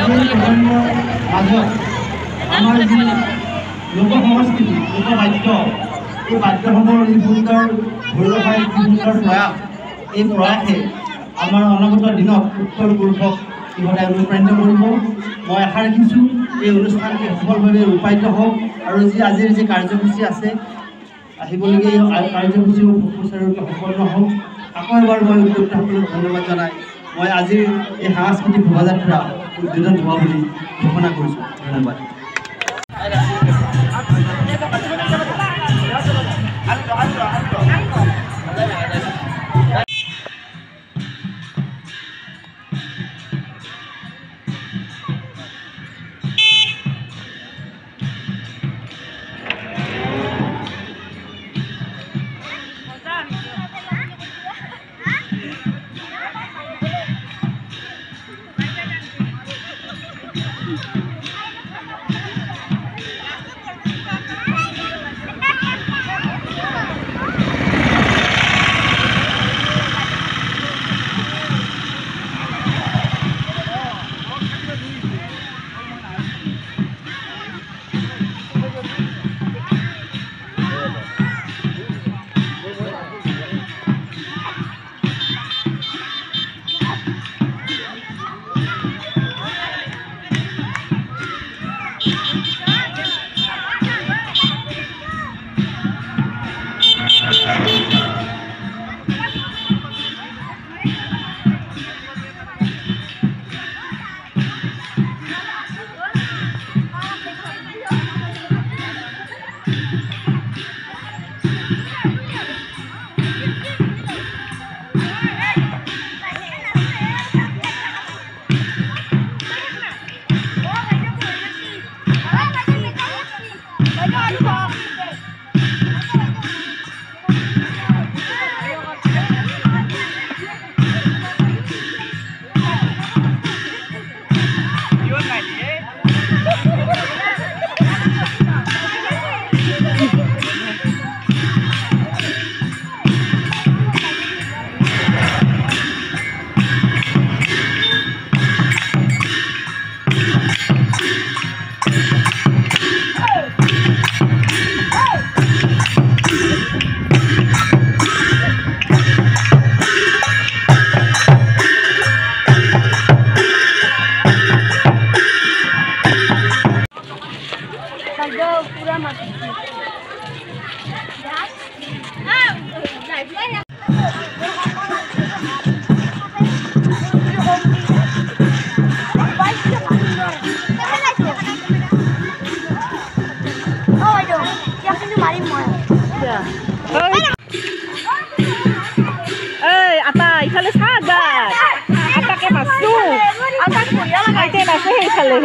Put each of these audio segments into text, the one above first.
মাজত আমাৰ যি লোক সংস্কৃতি লোকবাদ্য এই বাদ্যসমূহৰ যি সুন্দৰ ধৰি ৰখাৰ যি সুন্দৰ প্ৰয়াস এই প্ৰয়াসে আমাৰ অনাগত দিনত উত্তৰ পূৰ্বক ইহঁতে অনুপ্ৰাণিত কৰিব। মই আশা ৰাখিছোঁ এই অনুষ্ঠানটি সফলভাৱে ৰূপায়িত হওক আৰু যি আজিৰ যি কাৰ্যসূচী আছে আহিবলগীয়া এই কাৰ্যসূচীও সুচাৰুৰূপে সম্পন্ন হওক। আকৌ এবাৰ মই উদ্যোক্তাসকলক ধন্যবাদ জনাই মই আজিৰ এই সাংস্কৃতিক শোভাযাত্ৰা উদ্বোধন হোৱা বুলি ঘোষণা কৰিছোঁ। ধন্যবাদ। Ata, ikhale sahabat. Ata ke masuk. Ata kuya lah. Ate masuk ikhale.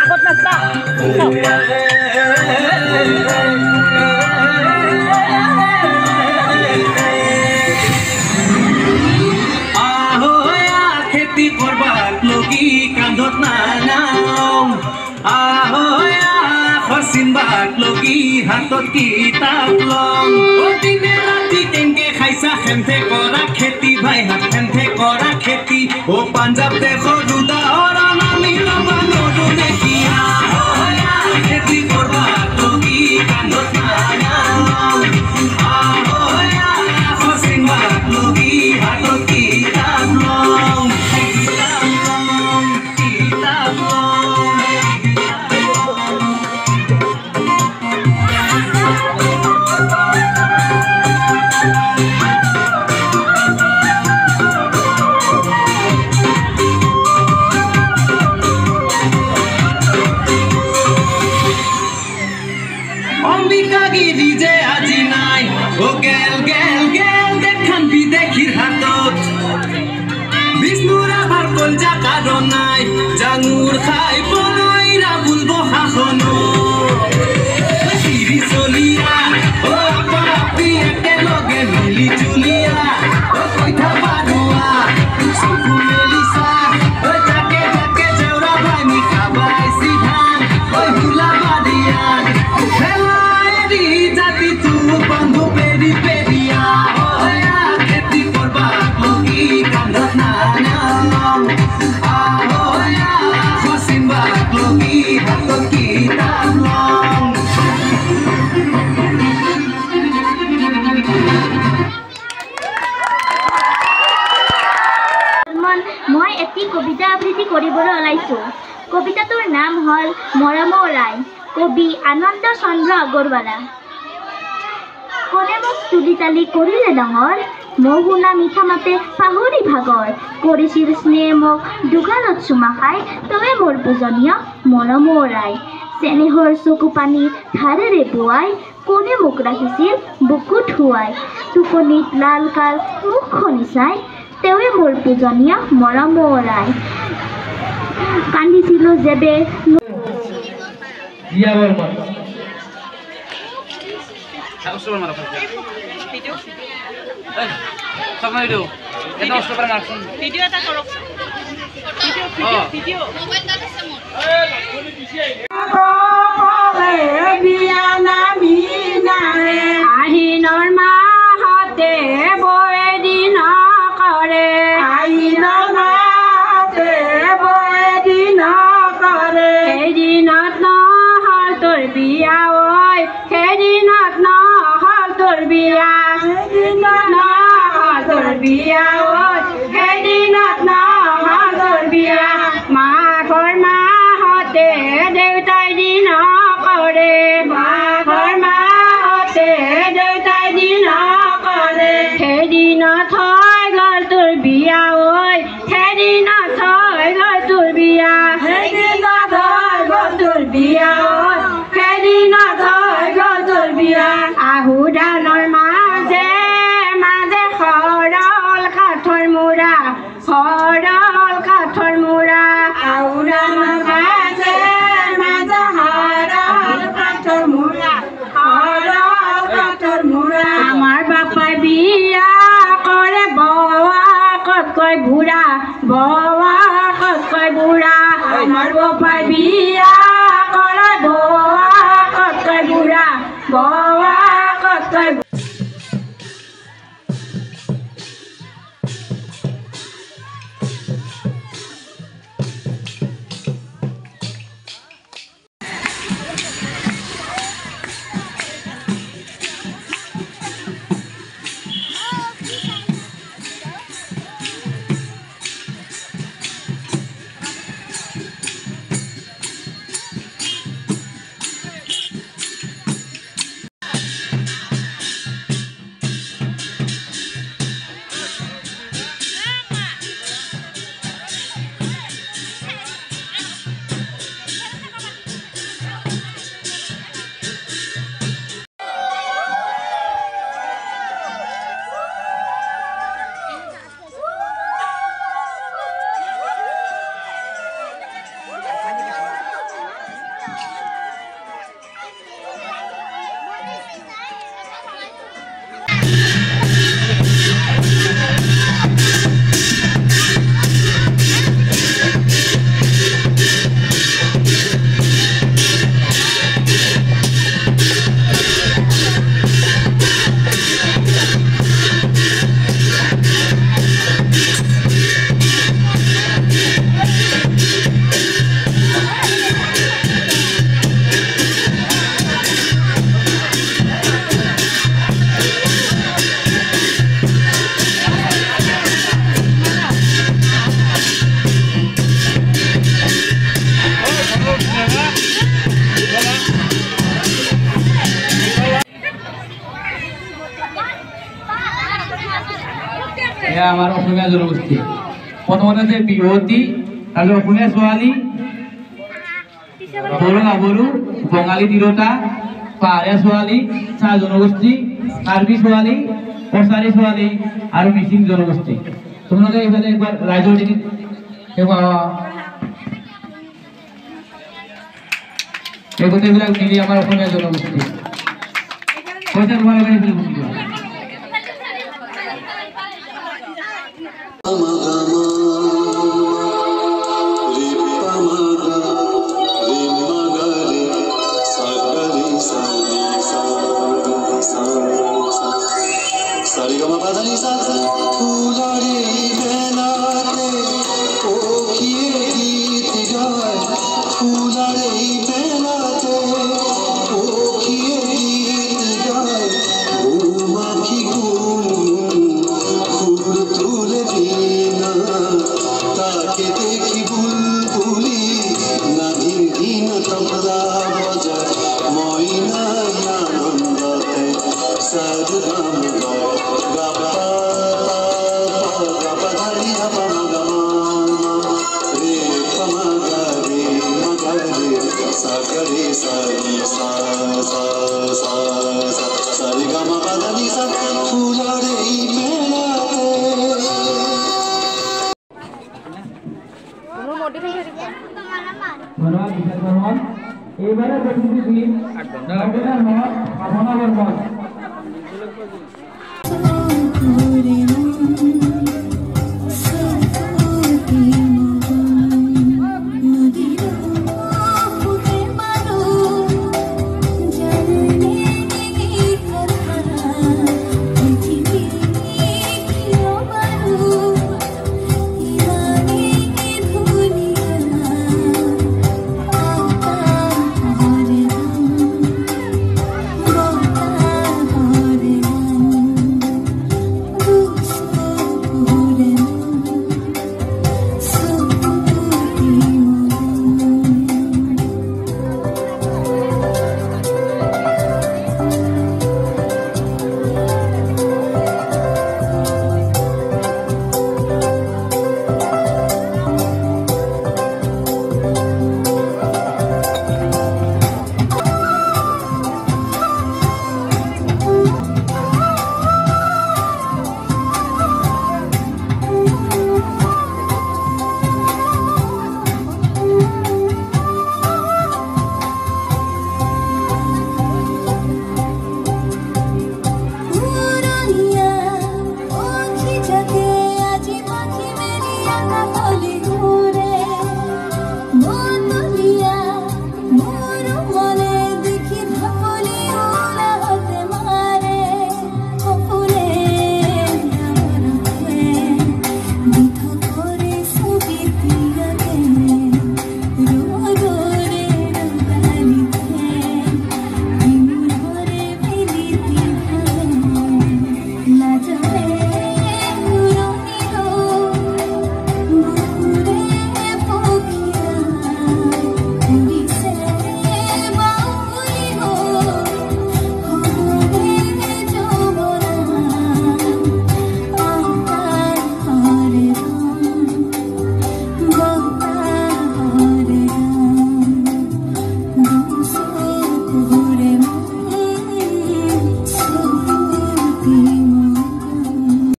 Akot mas ba? খেতি করবার লগি কান্ধত নানাম আহয়া খসিনবার লগি হাতত কিতাপ লম দিনে রাতি কেনকে খাইছা খেমথে করা খেতি ভাই হাত খেমথে করা খেতি ও পাঞ্জাব দেখো রুদা ওরা নামি লবানো দেখি আহয়া খেতি করবার লগি কান্ধত নানাম আহয়া খসিনবার লগি হাতত কিতাপ লম ও গেল গেল গেল দেখান বিদেখির হাতত বিষ্ণুর আবার কলজা কারণ নাই জাঙুর খাই বনইরা বলবো শাসন কবিতাটোৰ নাম হ'ল মৰমৰ ৰায়, কবি আনন্দ চন্দ্ৰ আগৰৱালা। কোনে মোক তুলি তালি কৰিলে ডাঙৰ, মই শুনা মিঠা মাতে পাহৰি ভাগৰ, কৰিছিল স্নেহ মোক দোকানত চুমা খাই, তৱে মোৰ পূজনীয় মৰমৰ ৰায়। চেনেহৰ চকু পানী ধাৰেৰে বোৱাই, কোনে মোক ৰাখিছিল বুকুত শুৱাই, টোপনিত লাল কাল মুখখনি চাই, তেৱে মোৰ পূজনীয় মৰমৰ ৰায়। কান্দিছিলোঁ যেবে আহিনৰ মাহতে বয়ে দিন কৰে, আহিনৰ মাহতে বয়ে দিন কৰে, সেইদিনত নহল তোৰ বিয়া ঐ, সেইদিনত নহল তোৰ বিয়া, সেইদিনত নহল তোৰ বিয়া ঐ, সেইদিনত নহল তোৰ বিয়া। মাঘৰ মাহতে দেউতাই দিন কৰে, মাঘৰ মাহতে দেউতাই দিন কৰে, সেইদিনত হৈ গ'ল তোৰ বিয়া ঐ, সেইদিনত হৈ গ'ল তোৰ বিয়া, সেইদিনত হৈ গ'ল তোৰ বিয়া ঐ, সেইদিনত হৈ গ'ল তোৰ বিয়া। আহু ধানৰ মাজে মাজে সৰল কাঠৰ মূৰা, সৰল কাঠৰ মূৰা, আহু ধানৰ মাজে মাজে সৰল কাঠৰ মূৰা, সৰল কাঠৰ মূৰা। আমাৰ বাপাই বিয়া কৰে বৱাকতকৈ বুঢ়া, বৱাকতকৈ বুঢ়া, আমাৰ বাপাই বিয়া কৰে বৱাকতকৈ বুঢ়া, বৱাকতকৈ এয়া আমাৰ অসমীয়া জনগোষ্ঠী। প্ৰথমতে আছে বিহুৱতী, তাৰপিছত অসমীয়া ছোৱালী, বড়ো গাভৰু, বঙালী তিৰোতা, পাহাৰীয়া ছোৱালী, চাহ জনগোষ্ঠী, কাৰ্বি ছোৱালী, কছাৰী ছোৱালী আৰু মিচিং জনগোষ্ঠী। তোমালোকে এইফালে একবাৰ ৰাইজৰ দিন এই গোটেইবিলাক মিলি আমাৰ অসমীয়া জনগোষ্ঠী কৈছে। তোমালোকে এইফালে বুজি লোৱা। তুলে দিনা ধন্যবাদ বিশাল বৰ্মন। এবাৰে প্ৰতিনিধি ভাবনা বৰ্মন।